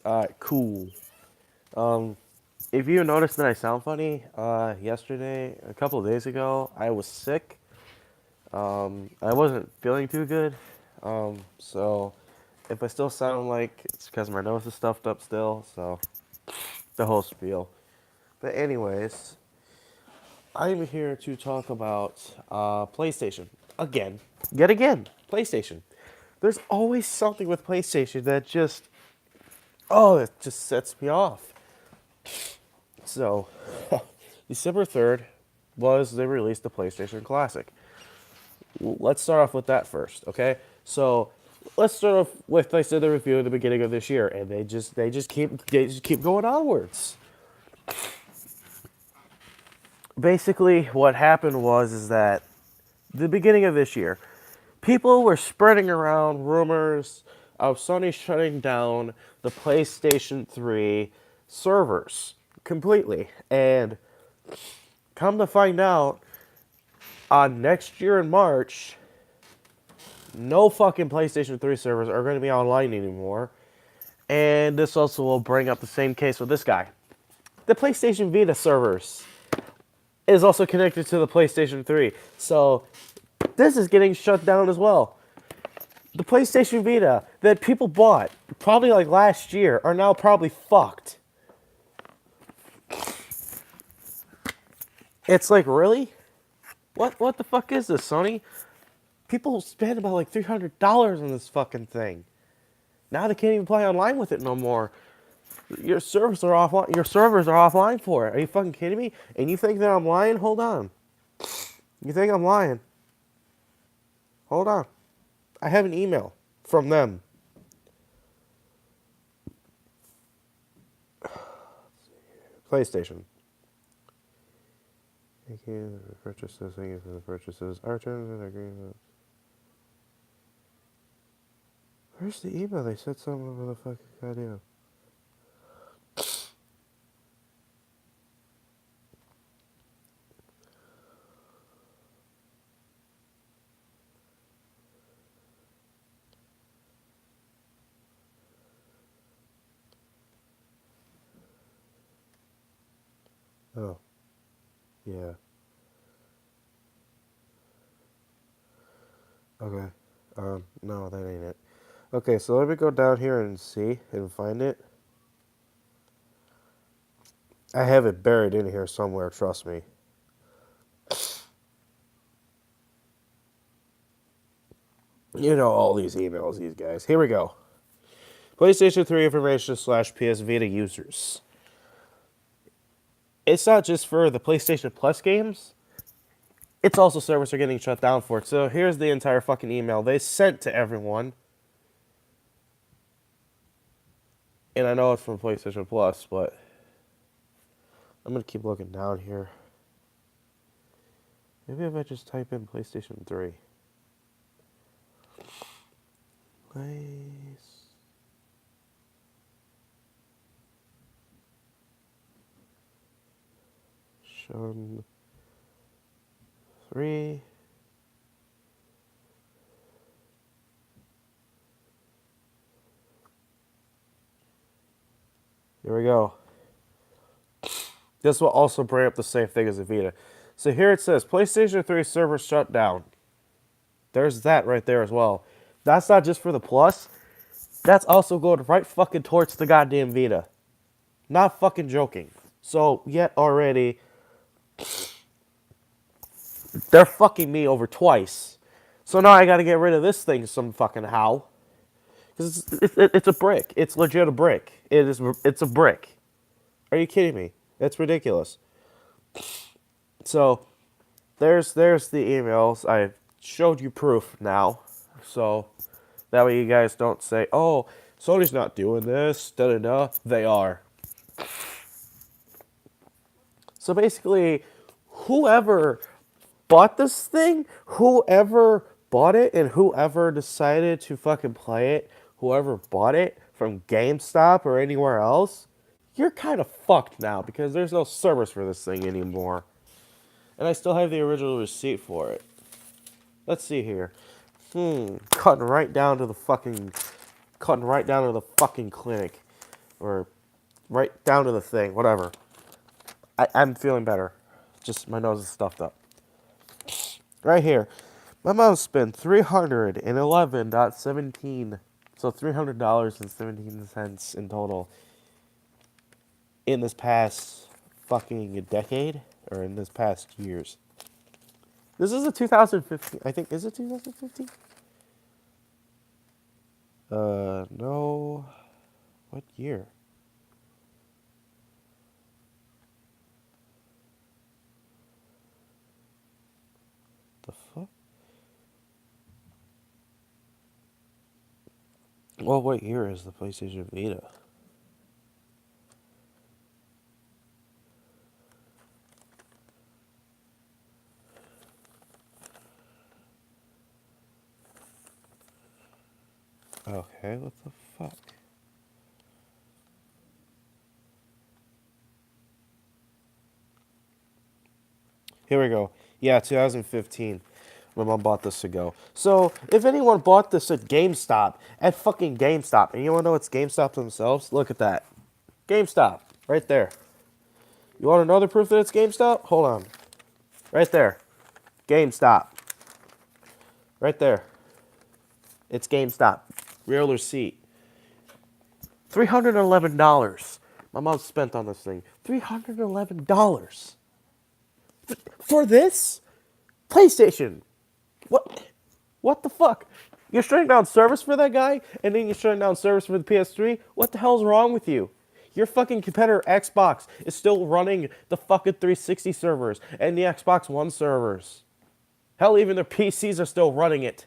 Alright, cool. Um, if you noticed that I sound funny, yesterday, a couple of days ago, I was sick. I wasn't feeling too good. So if I still sound like it's because my nose is stuffed up still, so the whole spiel. But anyways, I'm here to talk about PlayStation again, yet again. PlayStation. There's always something with PlayStation that it just sets me off. So, December 3rd was they released the PlayStation Classic. Let's start off with that first, okay? So, let's start off with I said the review at the beginning of this year, and they just keep going onwards. Basically, what happened was is that the beginning of this year, people were spreading around rumors of Sony shutting down the PlayStation 3 servers completely. And come to find out, on next year in March, no fucking PlayStation 3 servers are going to be online anymore. And this also will bring up the same case with this guy. The PlayStation Vita servers is also connected to the PlayStation 3. So this is getting shut down as well. The PlayStation Vita that people bought probably like last year are now probably fucked. It's like, really? What the fuck is this, Sony? People spend about like $300 on this fucking thing. Now they can't even play online with it no more. Your servers are offline. Your servers are offline for it. Are you fucking kidding me? And you think that I'm lying? Hold on. You think I'm lying? Hold on. I have an email from them. PlayStation. Thank you for the purchases. Thank you for the purchases. Our terms and agreements. Where's the email? They said something over the fucking goddamn. Oh, yeah. Okay. No, that ain't it. Okay, so let me go down here and see and find it. I have it buried in here somewhere, trust me. You know all these emails, these guys. Here we go. PlayStation 3 information / PS Vita users. It's not just for the PlayStation Plus games. It's also servers are getting shut down for it. So here's the entire fucking email they sent to everyone. And I know it's from PlayStation Plus, but I'm going to keep looking down here. Maybe if I just type in PlayStation 3. PlayStation 3. Here we go. This will also bring up the same thing as the Vita. So here it says PlayStation 3 server shut down. There's that right there as well. That's not just for the Plus. That's also going right fucking towards the goddamn Vita. Not fucking joking. So, yet already, they're fucking me over twice. So now I gotta get rid of this thing some fucking how. Because it's a brick. It's legit a brick. It's a brick. Are you kidding me? That's ridiculous. So, there's the emails. I showed you proof now. So, that way you guys don't say, oh, Sony's not doing this, da-da-da. They are. So basically, whoever bought this thing, whoever bought it, and whoever decided to fucking play it, whoever bought it from GameStop or anywhere else, you're kind of fucked now because there's no service for this thing anymore. And I still have the original receipt for it. Let's see here. Cutting right down to the fucking clinic. or right down to the thing, whatever. I'm feeling better. Just my nose is stuffed up. Right here. My mom spent 311.17. So $300.17 in total in this past fucking decade or in this past years. This is a 2015. I think is it 2015? No. What year? The fuck? Well, what year is the PlayStation Vita? Okay, what the fuck? Here we go. Yeah, 2015. My mom bought this to go. So, if anyone bought this at GameStop, at fucking GameStop, and you want to know it's GameStop themselves? Look at that. GameStop, right there. You want another proof that it's GameStop? Hold on. Right there. GameStop. Right there. It's GameStop. Real receipt. $311. My mom spent on this thing. $311. For this? PlayStation. What? What the fuck? You're shutting down service for that guy, and then you're shutting down service for the PS3? What the hell's wrong with you? Your fucking competitor Xbox is still running the fucking 360 servers and the Xbox One servers. Hell, even their PCs are still running it.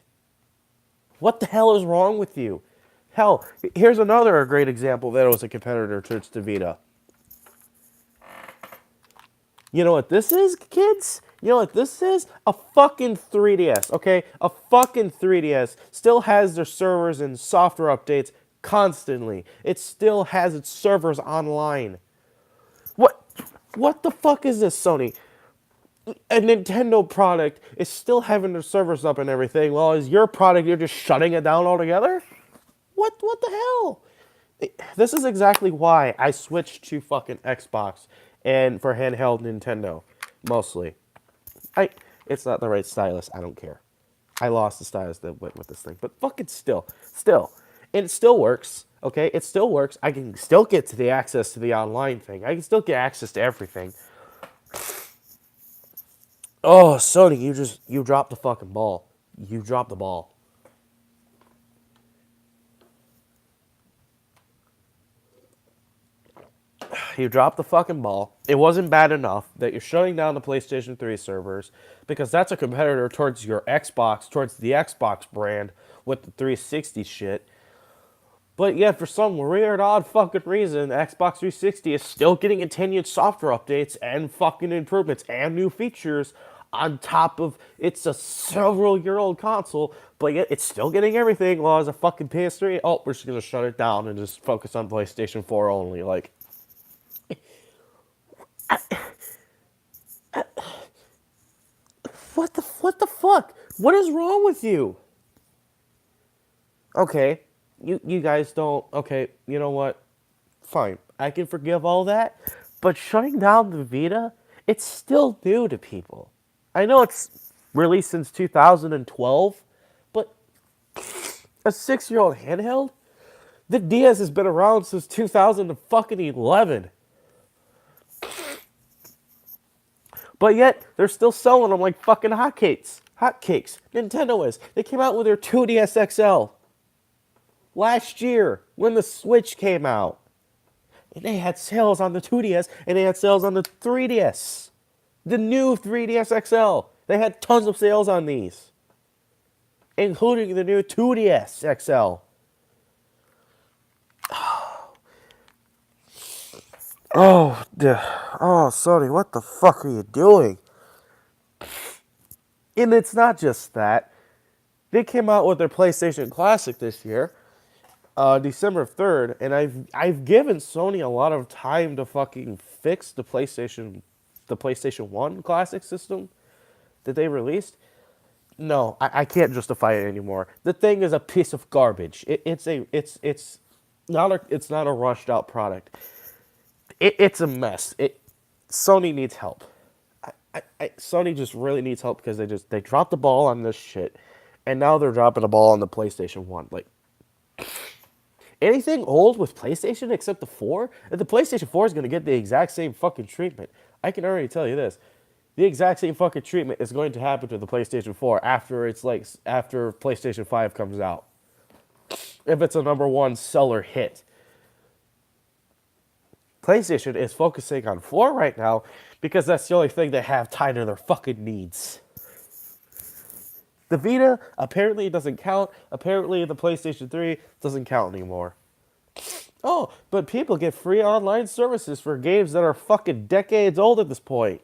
What the hell is wrong with you? Hell, here's another great example that it was a competitor to Vita. You know what this is, kids? You know what this is? A fucking 3DS, okay? A fucking 3DS still has their servers and software updates constantly. It still has its servers online. What what the fuck is this, Sony? A Nintendo product is still having their servers up and everything, while as your product you're just shutting it down altogether? What the hell? This is exactly why I switched to fucking Xbox and for handheld Nintendo, mostly. I it's not the right stylus. I don't care. I lost the stylus that went with this thing, but fucking still, and it still works. Okay, it still works. I can still get to the access to the online thing. I can still get access to everything. Oh, Sony, you dropped the fucking ball. You dropped the ball. You dropped the fucking ball. It wasn't bad enough that you're shutting down the PlayStation 3 servers because that's a competitor towards your Xbox, towards the Xbox brand with the 360 shit. But yet, for some weird, odd fucking reason, Xbox 360 is still getting continued software updates and fucking improvements and new features on top of it's a several-year-old console, but yet it's still getting everything. While as a fucking PS3, oh, we're just gonna shut it down and just focus on PlayStation 4 only. Like, what the fuck? What is wrong with you? Okay, you guys don't. Okay, you know what? Fine, I can forgive all that, but shutting down the Vita, it's still new to people. I know it's released since 2012, but a 6-year-old handheld? The DS has been around since 2011. But yet, they're still selling them like fucking hotcakes. Hotcakes. Nintendo is. They came out with their 2DS XL last year when the Switch came out. And they had sales on the 2DS and they had sales on the 3DS. The new 3DS XL. They had tons of sales on these, including the new 2DS XL. Oh, Sony, what the fuck are you doing? And it's not just that. They came out with their PlayStation Classic this year, December 3rd, and I've given Sony a lot of time to fucking fix the PlayStation 1 Classic system that they released. No, I can't justify it anymore. The thing is a piece of garbage. It's It's not a rushed out product. It's a mess. Sony needs help. Sony just really needs help because they dropped the ball on this shit, and now they're dropping the ball on the PlayStation One. Like anything old with PlayStation except the four, the PlayStation Four is gonna get the exact same fucking treatment. I can already tell you this. The exact same fucking treatment is going to happen to the PlayStation 4 after after PlayStation 5 comes out. If it's a number one seller hit. PlayStation is focusing on 4 right now because that's the only thing they have tied to their fucking needs. The Vita apparently doesn't count. Apparently the PlayStation 3 doesn't count anymore. Oh, but people get free online services for games that are fucking decades old at this point.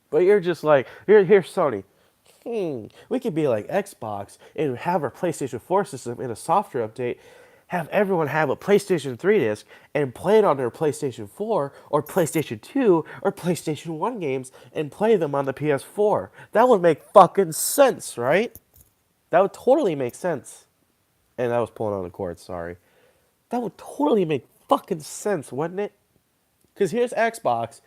But you're just like, here's Sony. We could be like Xbox and have our PlayStation 4 system in a software update, have everyone have a PlayStation 3 disc and play it on their PlayStation 4 or PlayStation 2 or PlayStation 1 games and play them on the PS4. That would make fucking sense, right? That would totally make sense. And I was pulling on the cord, sorry. That would totally make fucking sense, wouldn't it? Because here's Xbox.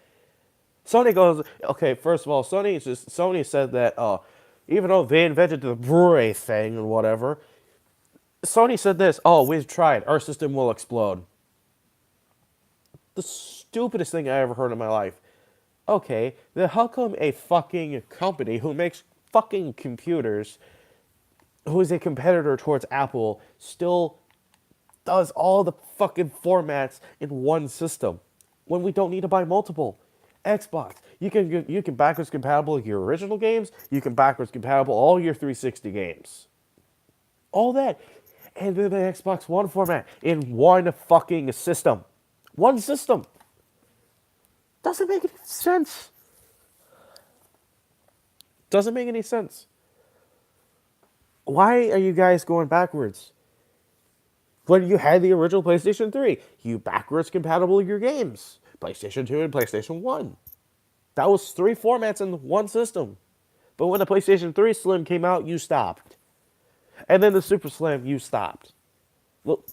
Sony goes, okay, first of all, Sony said that even though they invented the Blu-ray thing and whatever, Sony said this, oh, we've tried, our system will explode. The stupidest thing I ever heard in my life. Okay, then how come a fucking company who makes fucking computers, who is a competitor towards Apple, still does all the fucking formats in one system when we don't need to buy multiple? Xbox, you can backwards compatible your original games, you can backwards compatible all your 360 games. All that. And then the Xbox One format in one fucking system. One system. Doesn't make any sense. Doesn't make any sense. Why are you guys going backwards? When you had the original PlayStation 3, you backwards compatible your games. PlayStation 2 and PlayStation 1. That was 3 formats in one system. But when the PlayStation 3 Slim came out, you stopped. And then the Super Slim, you stopped.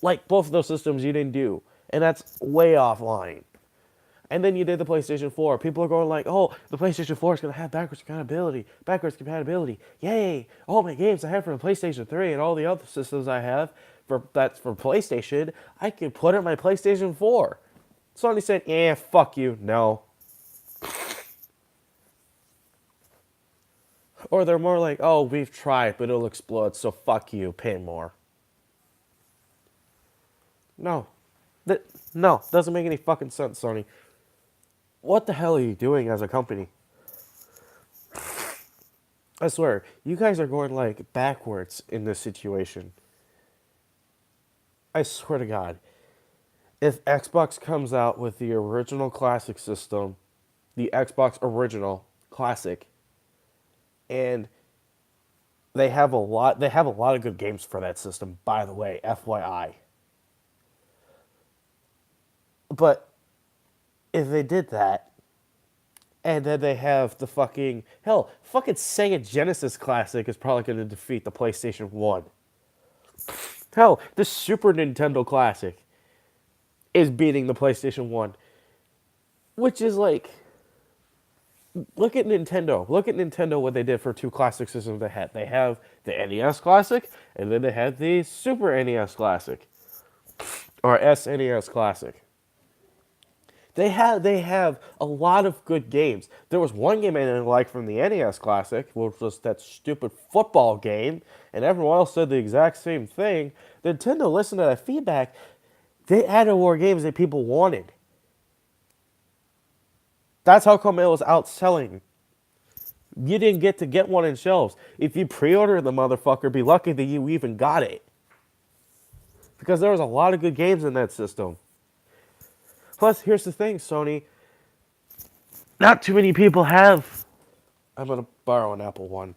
Like both of those systems you didn't do. And that's way offline. And then you did the PlayStation 4. People are going like, oh, the PlayStation 4 is going to have backwards compatibility. Backwards compatibility. Yay. All my games I have for the PlayStation 3 and all the other systems I have that's for PlayStation, I can put in my PlayStation 4. Sony said, yeah, fuck you. No. Or they're more like, oh, we've tried, but it'll explode, so fuck you, pay more. No. No, doesn't make any fucking sense, Sony. What the hell are you doing as a company? I swear, you guys are going like backwards in this situation. I swear to God. If Xbox comes out with the original classic system, the Xbox original classic, and they have a lot of good games for that system, by the way, FYI. But if they did that, and then they have the fucking Sega Genesis Classic is probably going to defeat the PlayStation 1. Hell, the Super Nintendo Classic is beating the PlayStation 1. Which is like, look at Nintendo. Look at Nintendo, what they did for 2 classic systems they had. They have the NES Classic, and then they had the Super NES Classic. Or SNES Classic. They have a lot of good games. There was one game I didn't like from the NES Classic, which was that stupid football game, and everyone else said the exact same thing. Nintendo listened to that feedback. They added more games that people wanted. That's how come it was outselling. You didn't get one in shelves. If you pre-order the motherfucker, be lucky that you even got it. Because there was a lot of good games in that system. Plus, here's the thing, Sony. Not too many people have... I'm going to borrow an Apple One.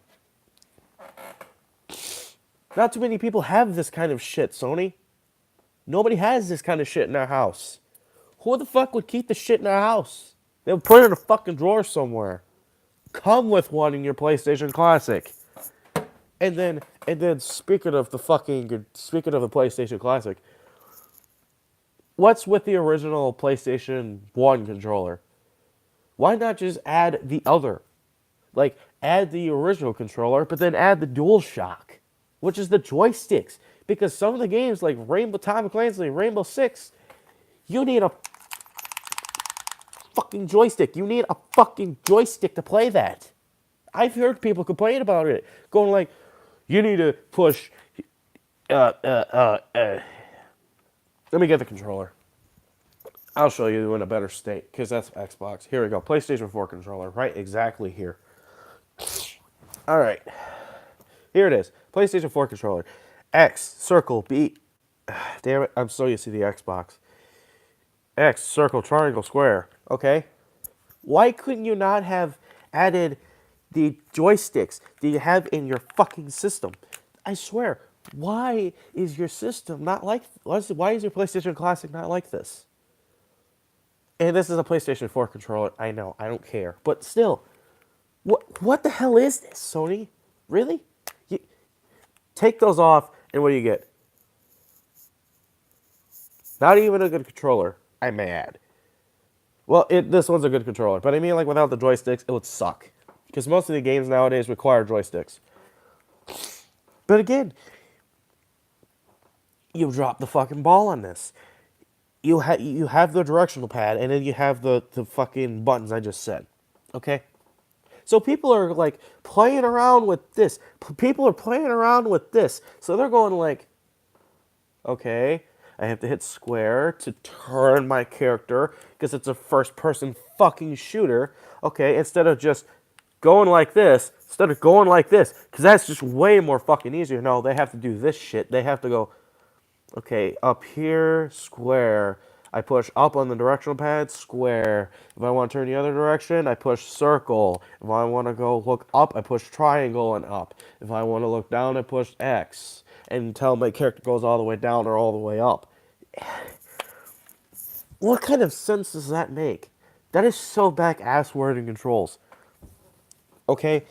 Not too many people have this kind of shit, Sony. Nobody has this kind of shit in their house. Who the fuck would keep the shit in their house? They would put it in a fucking drawer somewhere. Come with one in your PlayStation Classic. And then speaking of the PlayStation Classic, what's with the original PlayStation 1 controller? Why not just add the other? Like, add the original controller, but then add the DualShock, which is the joysticks. Because some of the games, like Rainbow Tom Clancy, Rainbow Six, you need a fucking joystick. You need a fucking joystick to play that. I've heard people complain about it, going like, you need to push. Let me get the controller. I'll show you in a better state, because that's Xbox. Here we go. PlayStation 4 controller. Right exactly here. All right. Here it is. PlayStation 4 controller. X, circle, B. Damn it. I'm so used to the Xbox. X, circle, triangle, square. Okay. Why couldn't you not have added the joysticks that you have in your fucking system? I swear. Why is your system not like... Why is your PlayStation Classic not like this? And this is a PlayStation 4 controller. I know. I don't care. But still, what the hell is this, Sony? Really? You, take those off, and what do you get? Not even a good controller, I may add. Well, this one's a good controller. But I mean, like, without the joysticks, it would suck. Because most of the games nowadays require joysticks. But again, you drop the fucking ball on this. You have the directional pad, and then you have the fucking buttons I just said. Okay? So people are, like, playing around with this. People are playing around with this. So they're going like, okay, I have to hit square to turn my character because it's a first-person fucking shooter. Okay, instead of going like this, because that's just way more fucking easier. No, they have to do this shit. They have to go, okay, up here, square. I push up on the directional pad, square. If I want to turn the other direction, I push circle. If I want to go look up, I push triangle and up. If I want to look down, I push X. Until my character goes all the way down or all the way up. What kind of sense does that make? That is so back-ass wording controls. Okay?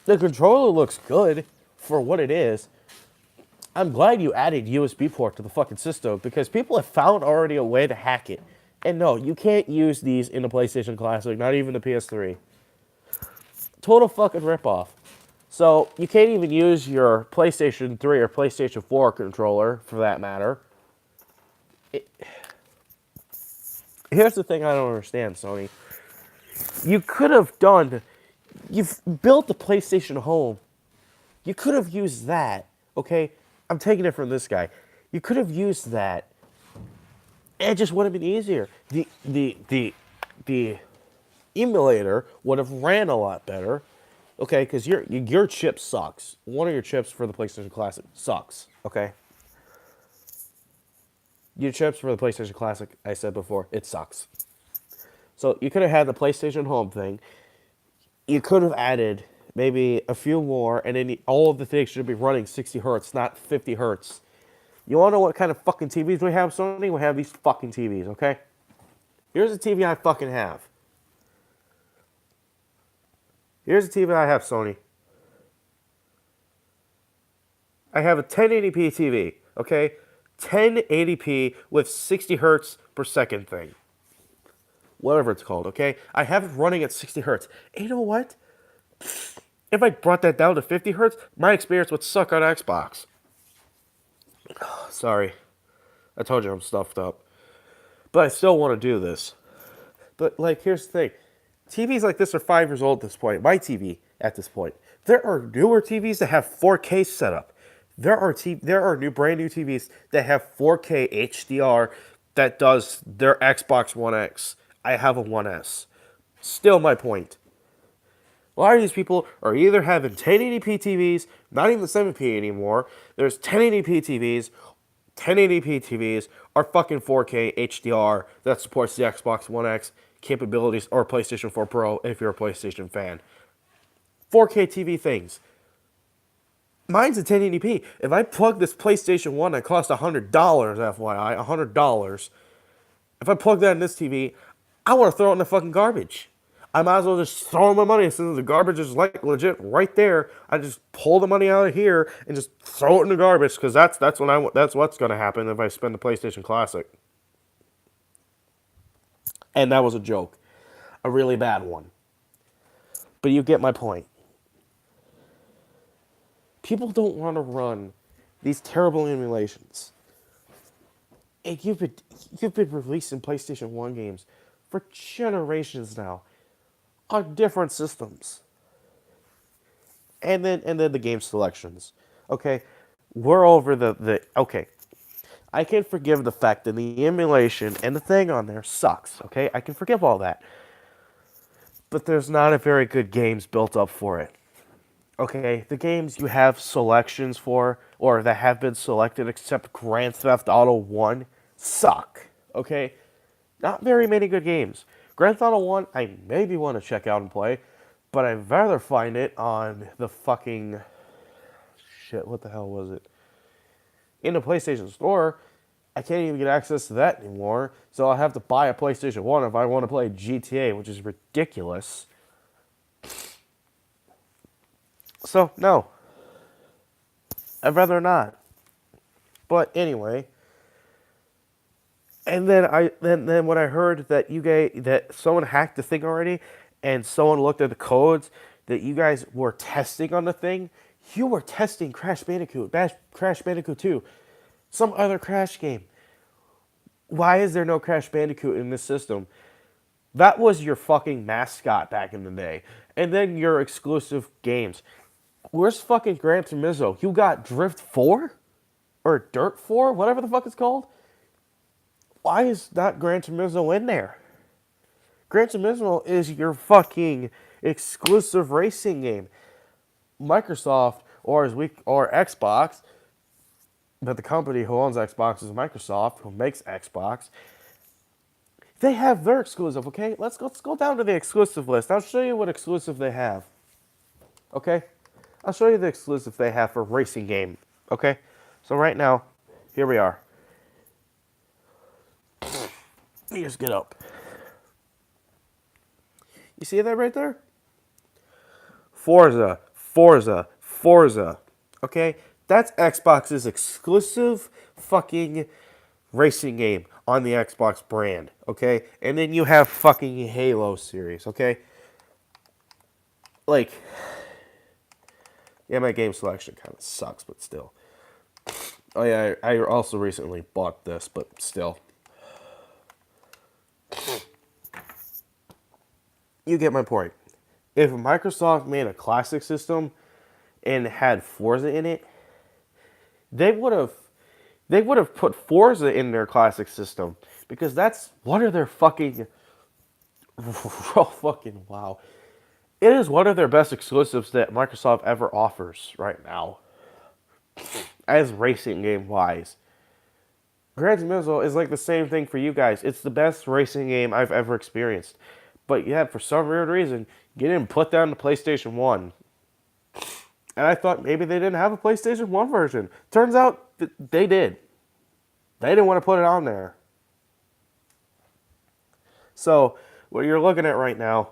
The controller looks good for what it is. I'm glad you added USB port to the fucking system because people have found already a way to hack it. And no, you can't use these in the PlayStation Classic, not even the PS3. Total fucking ripoff. So, you can't even use your PlayStation 3 or PlayStation 4 controller, for that matter. Here's the thing I don't understand, Sony. You could have you've built the PlayStation Home. You could have used that, okay? I'm taking it from this guy. You could have used that. It just would have been easier. The emulator would have ran a lot better. Okay, because your chip sucks. One of your chips for the PlayStation Classic sucks. Okay, your chips for the PlayStation Classic, I said before, it sucks. So you could have had the PlayStation Home thing. You could have added maybe a few more, and then all of the things should be running 60 hertz, not 50 hertz. You want to know what kind of fucking TVs we have, Sony? We have these fucking TVs. Okay. Here's the TV I fucking have. Here's the TV I have, Sony. I have a 1080p TV, okay? 1080p with 60 hertz per second thing. Whatever it's called, okay? I have it running at 60 hertz. And you know what? If I brought that down to 50 hertz, my experience would suck on Xbox. Sorry. I told you I'm stuffed up. But I still want to do this. But, like, here's the thing. TVs like this are 5 years old at this point. My TV at this point. There are newer TVs that have 4K setup. There are brand new TVs that have 4K HDR that does their Xbox One X. I have a One S. Still my point. A lot of these people are either having 1080p TVs, not even 7P anymore. There's 1080p TVs. 1080p TVs are fucking 4K HDR that supports the Xbox One X capabilities or PlayStation 4 Pro if you're a PlayStation fan. 4K TV things. Mine's a 1080p. If I plug this PlayStation 1 that cost $100, FYI, $100, if I plug that in this TV, I want to throw it in the fucking garbage. I might as well just throw my money since the garbage is like legit right there. I just pull the money out of here and just throw it in the garbage because that's what's gonna happen if I spend the PlayStation Classic. And that was a joke, a really bad one. But you get my point. People don't want to run these terrible emulations. And you've been releasing PlayStation 1 games for generations now on different systems. And then the game selections. Okay. We're over the okay. I can forgive the fact that the emulation and the thing on there sucks, okay? I can forgive all that. But there's not a very good games built up for it. Okay, the games you have selections for, or that have been selected except Grand Theft Auto 1, suck. Okay? Not very many good games. Grand Theft Auto 1, I maybe want to check out and play, but I'd rather find it on the fucking. Shit, what the hell was it? In the PlayStation Store. I can't even get access to that anymore, so I'll have to buy a PlayStation 1 if I want to play GTA, which is ridiculous. So, no. I'd rather not. But anyway, and then when I heard that that someone hacked the thing already, and someone looked at the codes that you guys were testing on the thing, you were testing Crash Bandicoot 2, some other Crash game. Why is there no Crash Bandicoot in this system? That was your fucking mascot back in the day. And then your exclusive games. Where's fucking Gran Turismo? You got Drift 4? Or Dirt 4? Whatever the fuck it's called? Why is not Gran Turismo in there? Gran Turismo is your fucking exclusive racing game. Microsoft or Xbox, but the company who owns Xbox is Microsoft, who makes Xbox. They have their exclusive, okay? Let's go down to the exclusive list. I'll show you what exclusive they have. Okay? I'll show you the exclusive they have for racing game. Okay? So right now, here we are. Let me just get up. You see that right there? Forza, Forza, Forza. Okay? That's Xbox's exclusive fucking racing game on the Xbox brand. Okay? And then you have fucking Halo series. Okay? Like, yeah, my game selection kind of sucks, but still. Oh yeah, I also recently bought this, but still. You get my point. If Microsoft made a classic system and had Forza in it, they would have put Forza in their classic system because that's one of their fucking oh fucking wow. It is one of their best exclusives that Microsoft ever offers right now. As racing game wise. Gran Turismo is like the same thing for you guys. It's the best racing game I've ever experienced. But yeah, for some weird reason, you didn't put that on the PlayStation 1. And I thought maybe they didn't have a PlayStation 1 version. Turns out they did. They didn't want to put it on there. So, what you're looking at right now.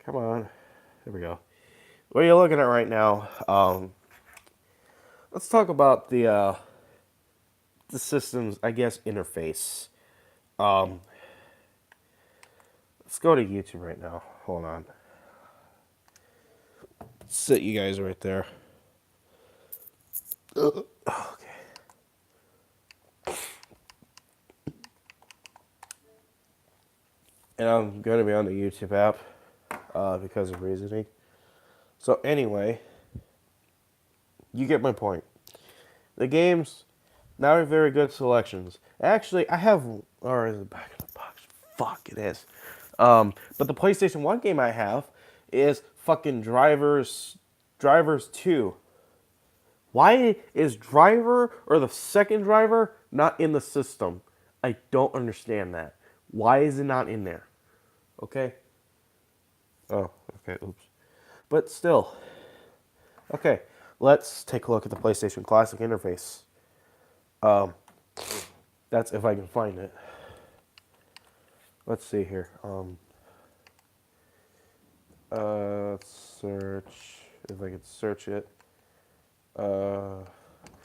Come on. There we go. What you're looking at right now. Let's talk about the system's, I guess, interface. Let's go to YouTube right now. Hold on. Sit you guys right there. Okay. And I'm going to be on the YouTube app because of reasoning. So anyway, you get my point. The games, not very good selections. Actually, I have, or is it back in the box? Fuck, it is. But the PlayStation 1 game I have is fucking Drivers 2. Why is Driver or the second Driver not in the system? I don't understand that. Why is it not in there? Okay? Oh, okay, oops. But still. Okay, let's take a look at the PlayStation Classic interface. That's if I can find it. Let's see here. Search. If I could search it. Uh,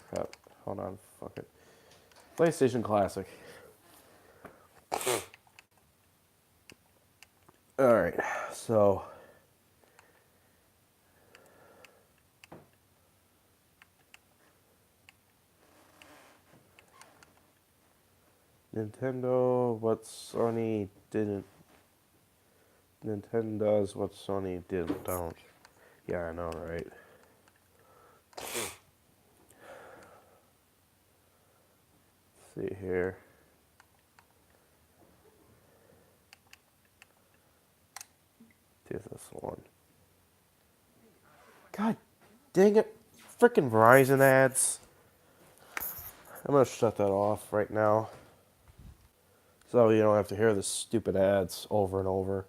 crap. Hold on. Fuck it. PlayStation Classic. Alright. So. Nintendo, what Sony didn't. Nintendo does what Sony don't. Yeah, I know, right? Let's see here. Do this one. God dang it. Freaking Verizon ads. I'm gonna shut that off right now. So you don't have to hear the stupid ads over and over.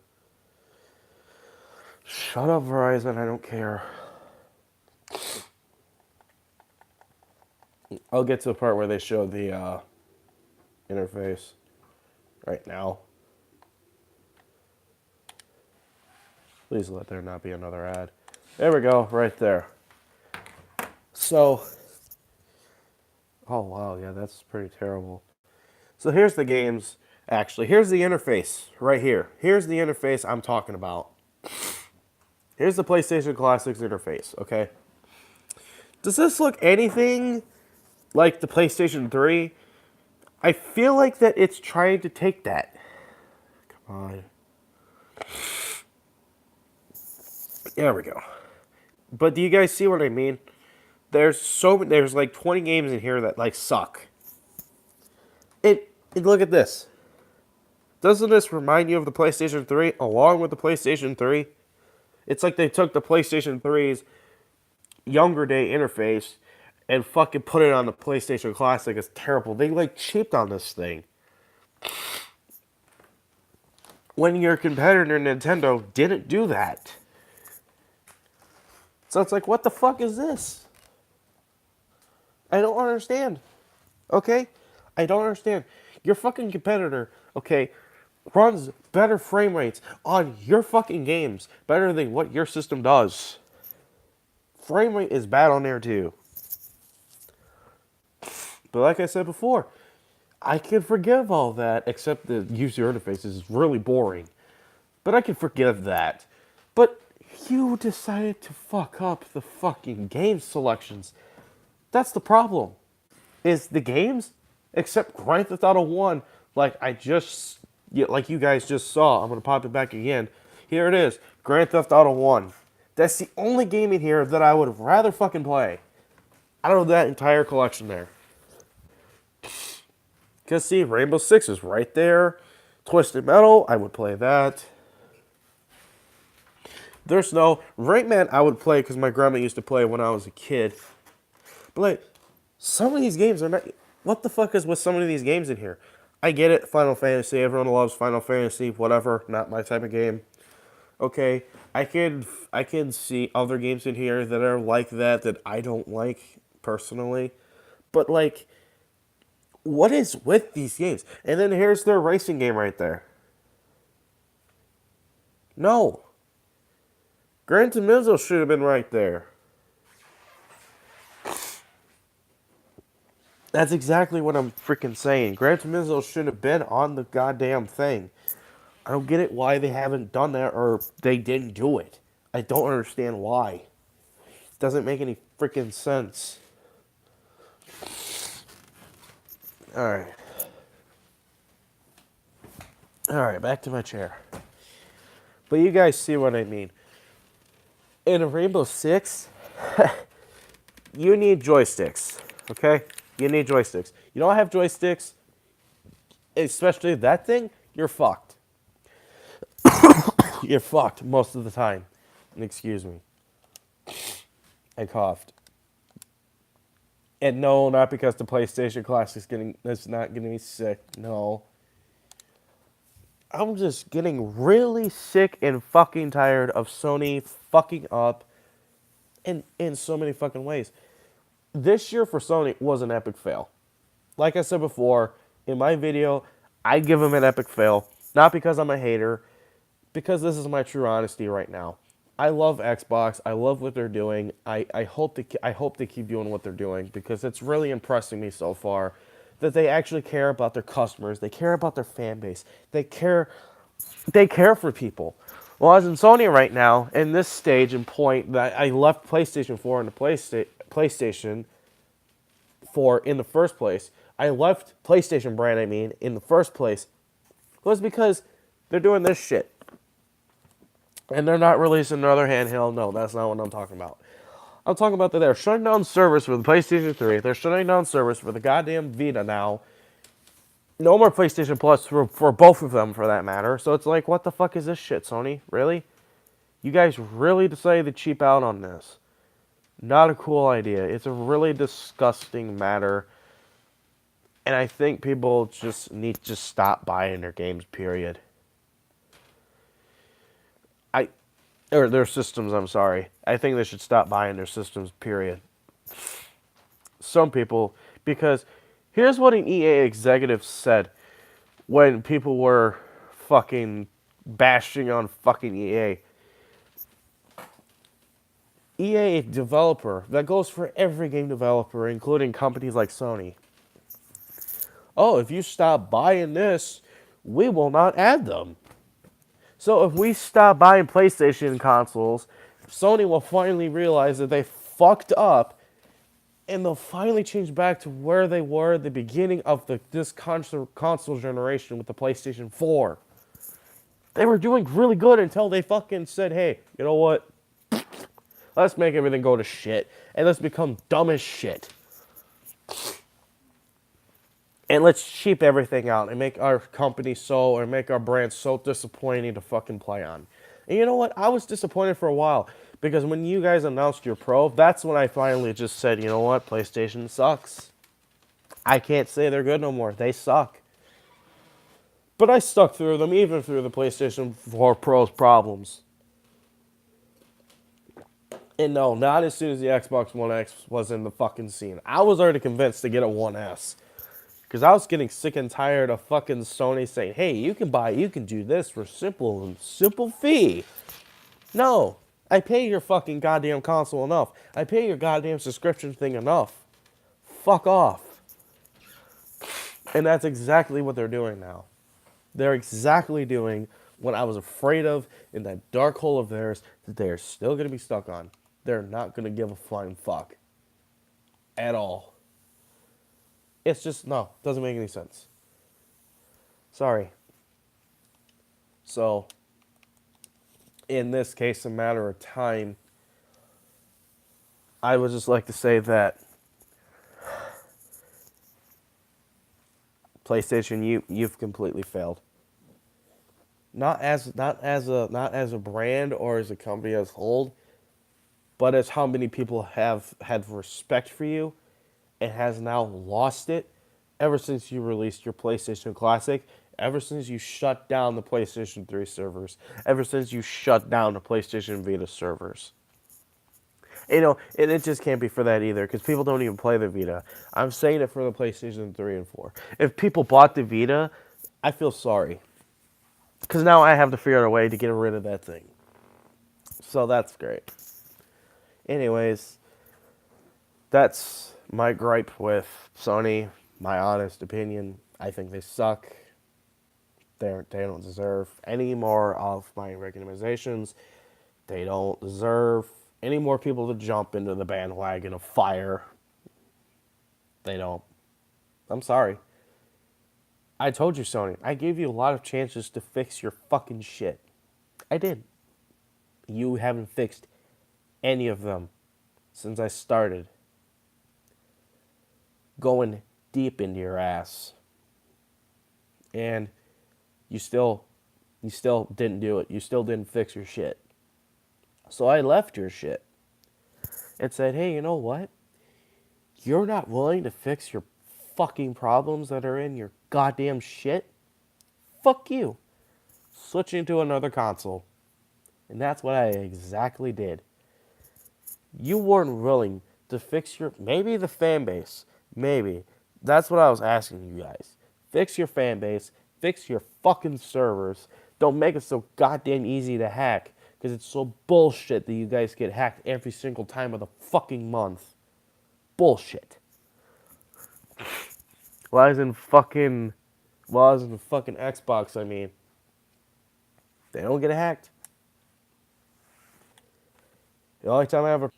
Shut up, Verizon, I don't care. I'll get to the part where they show the interface right now. Please let there not be another ad. There we go, right there. So, oh wow, yeah, that's pretty terrible. So here's the games, actually. Here's the interface, right here. Here's the interface I'm talking about. Here's the PlayStation Classics interface, okay? Does this look anything like the PlayStation 3? I feel like that it's trying to take that. Come on. There we go. But do you guys see what I mean? There's like 20 games in here that like suck. And look at this. Doesn't this remind you of the PlayStation 3 along with the PlayStation 3? It's like they took the PlayStation 3's younger day interface and fucking put it on the PlayStation Classic. It's terrible. They like cheaped on this thing. When your competitor Nintendo didn't do that. So it's like, what the fuck is this? I don't understand. Okay? I don't understand. Your fucking competitor, okay, runs better frame rates on your fucking games, better than what your system does. Frame rate is bad on there too. But like I said before, I can forgive all that, except the user interface is really boring. But I can forgive that. But you decided to fuck up the fucking game selections. That's the problem. Is the games, except Grand Theft Auto 1, like you guys just saw. I'm going to pop it back again. Here it is, Grand Theft Auto 1. That's the only game in here that I would rather fucking play out of that entire collection there. Because see, Rainbow Six is right there. Twisted Metal, I would play that. There's no Rayman I would play because my grandma used to play when I was a kid. But like, some of these games are not. What the fuck is with some of these games in here? I get it, Final Fantasy. Everyone loves Final Fantasy. Whatever, not my type of game. Okay, I can see other games in here that are like that I don't like personally. But like, what is with these games? And then here's their racing game right there. No. Gran Turismo should have been right there. That's exactly what I'm freaking saying. Gran Turismo should have been on the goddamn thing. I don't get it why they haven't done that or they didn't do it. I don't understand why. It doesn't make any freaking sense. Alright. Alright, back to my chair. But you guys see what I mean. In a Rainbow Six, you need joysticks, okay? You need joysticks. You don't have joysticks, especially that thing, you're fucked. You're fucked most of the time. Excuse me. I coughed. And no, not because the PlayStation Classic is not getting me sick. No. I'm just getting really sick and fucking tired of Sony fucking up in so many fucking ways. This year for Sony was an epic fail. Like I said before, in my video, I give them an epic fail. Not because I'm a hater, because this is my true honesty right now. I love Xbox. I love what they're doing. I hope they keep doing what they're doing because it's really impressing me so far that they actually care about their customers. They care about their fan base. They care for people. Well, as in Sony right now, in this stage and point that I left PlayStation 4 and the PlayStation 4 in the first place, I left PlayStation brand, I mean, in the first place, was because they're doing this shit. And they're not releasing another handheld. No, that's not what I'm talking about. I'm talking about that they're shutting down service for the PlayStation 3. They're shutting down service for the goddamn Vita now. No more PlayStation Plus for both of them, for that matter. So it's like, what the fuck is this shit, Sony? Really? You guys really decided to cheap out on this. Not a cool idea. It's a really disgusting matter. And I think people just need to stop buying their games, period. Or their systems, I'm sorry. I think they should stop buying their systems, period. Some people, because here's what an EA executive said when people were fucking bashing on fucking EA. EA developer, that goes for every game developer, including companies like Sony. Oh, if you stop buying this, we will not add them. So if we stop buying PlayStation consoles, Sony will finally realize that they fucked up, and they'll finally change back to where they were at the beginning of this console generation with the PlayStation 4. They were doing really good until they fucking said, hey, you know what? Let's make everything go to shit, and let's become dumb as shit. And let's cheap everything out and make our company or make our brand so disappointing to fucking play on. And you know what? I was disappointed for a while because when you guys announced your Pro, that's when I finally just said, you know what? PlayStation sucks. I can't say they're good no more. They suck. But I stuck through them, even through the PlayStation 4 Pro's problems. And no, not as soon as the Xbox One X was in the fucking scene. I was already convinced to get a One S. Because I was getting sick and tired of fucking Sony saying, hey, you can do this for simple fee. No, I pay your fucking goddamn console enough. I pay your goddamn subscription thing enough. Fuck off. And that's exactly what they're doing now. They're exactly doing what I was afraid of in that dark hole of theirs that they are still going to be stuck on. They're not going to give a flying fuck. At all. It's just, no, doesn't make any sense. Sorry. So, in this case, a matter of time, I would just like to say that PlayStation, you've completely failed. Not as a brand or as a company as a whole, but as how many people have had respect for you and has now lost it ever since you released your PlayStation Classic, ever since you shut down the PlayStation 3 servers, ever since you shut down the PlayStation Vita servers. You know, and it just can't be for that either, because people don't even play the Vita. I'm saying it for the PlayStation 3 and 4. If people bought the Vita, I feel sorry. Because now I have to figure out a way to get rid of that thing. So that's great. Anyways, that's my gripe with Sony. My honest opinion. I think they suck. They don't deserve any more of my recommendations. They don't deserve any more people to jump into the bandwagon of fire. They don't. I'm sorry. I told you, Sony. I gave you a lot of chances to fix your fucking shit. I did. You haven't fixed any of them since I started going deep into your ass. And you still didn't do it. You still didn't fix your shit. So I left your shit and said, hey, you know what? You're not willing to fix your fucking problems that are in your goddamn shit? Fuck you. Switching to another console. And that's what I exactly did. You weren't willing to fix maybe the fan base. Maybe. That's what I was asking you guys. Fix your fan base. Fix your fucking servers. Don't make it so goddamn easy to hack. Because it's so bullshit that you guys get hacked every single time of the fucking month. Bullshit. Why isn't fucking Xbox, I mean, they don't get hacked. The only time I ever